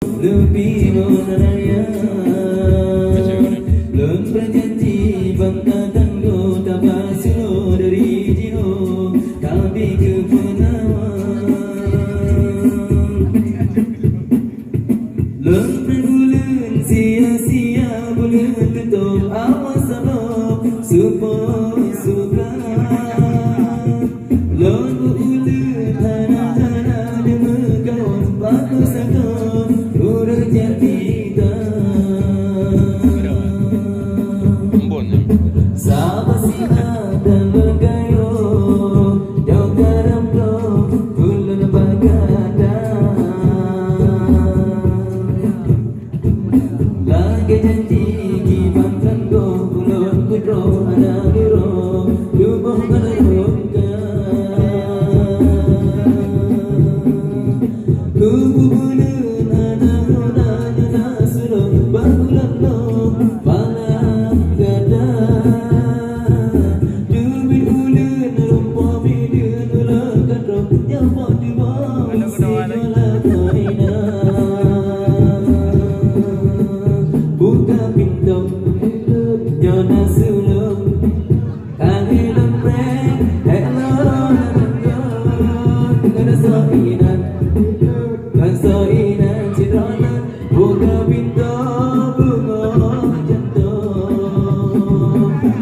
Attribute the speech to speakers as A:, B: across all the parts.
A: Lebih mengenaya Lem berjanji bangga tanggo tabasulo dari jiho Tapi kepenawan Lem berbulan sia-sia bulan tutup awas salop Supaya suka Lem berulang tanah-tanah demegawang bagus sakit Sahabat sihat dan bergayo Jauh garam blok Bulan bagadang Lagi janji Kibangkan go Bulan kudro Ada biro Dubuh menerungkan Kubu bulan Ada rodanya Nasuruh Bagulan lo Malam gadang Buka pintu Nyona sulung Kami lembreng Hello Kena soinan Kena soinan Citronan Buka pintu Bunga jantung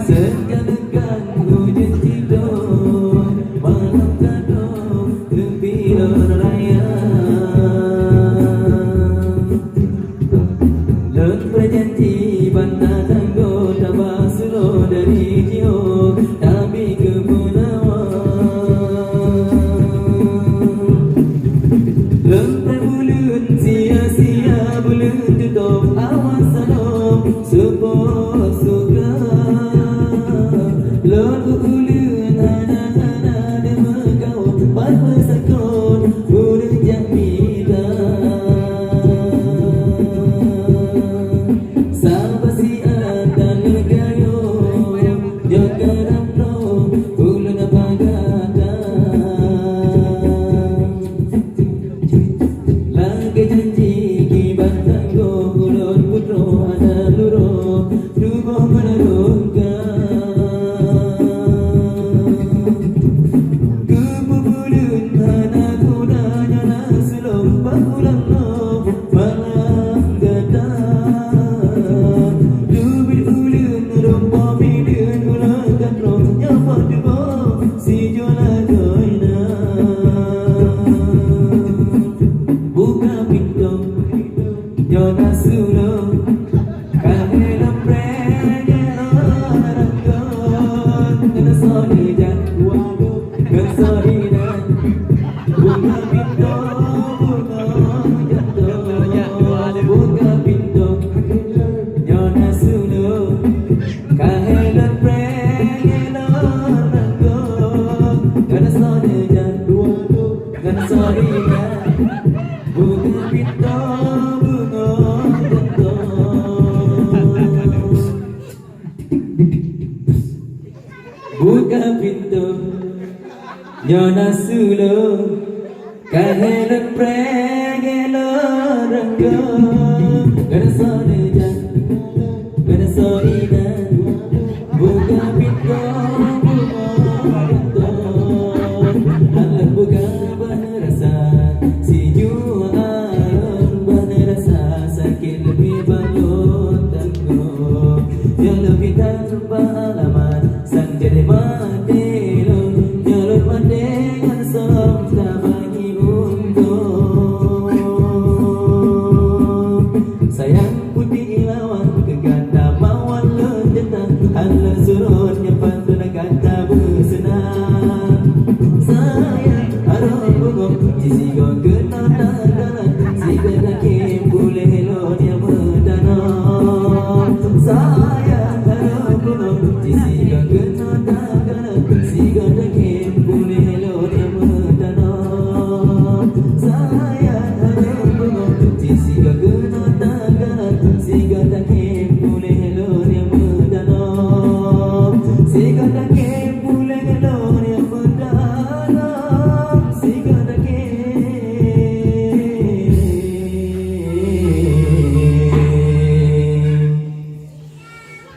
A: Sekan-sekan Hujan tidur Malam kado Lebih raya Lek berjanji Bantah tanggo Tabasulo dari jiho Tapi kepunawan Lek berbulan Sia-sia bulan tutup Awas salop Supaya suka Lek berbulan Anak-anak demegau Berpesakon Bulan jamilah Sahabat sihat dan bergayo Jaga ramlo Bulan bagadang Lagi janji Kibat tanggo Bulan putro Ada luro Dubuh menerungkan Kubu bulan Anak kudanya Nasuloh Bagulan lo Malam gadang Dubit ulen Rumpa bidun Ulang katrong Nyapa dubuh Si jola goina Buka pintu Nyona sulung Kami lembreng Ranggon Kena sonijan Kena soninan Buka pintu Bunga jantung Buka pintu Nyona sulung Kami lembreng Ranggon Kena sonijan Kena soninan Buka pintu Bunga jantung Buka pintu Nyona sulung Kahelan pregelo ranggon Kena sonejan Kena soinan Buka pintu Bunga jantung Alam buka rasa Si juaan rasa Sakit lebih balon tangguh Yang lebih tak berpengalaman Sang jadi mati lo Nyalur mati Dengan som Tak bagi untung Sayang putih ilah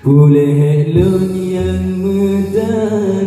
A: Boleh lun yang mudah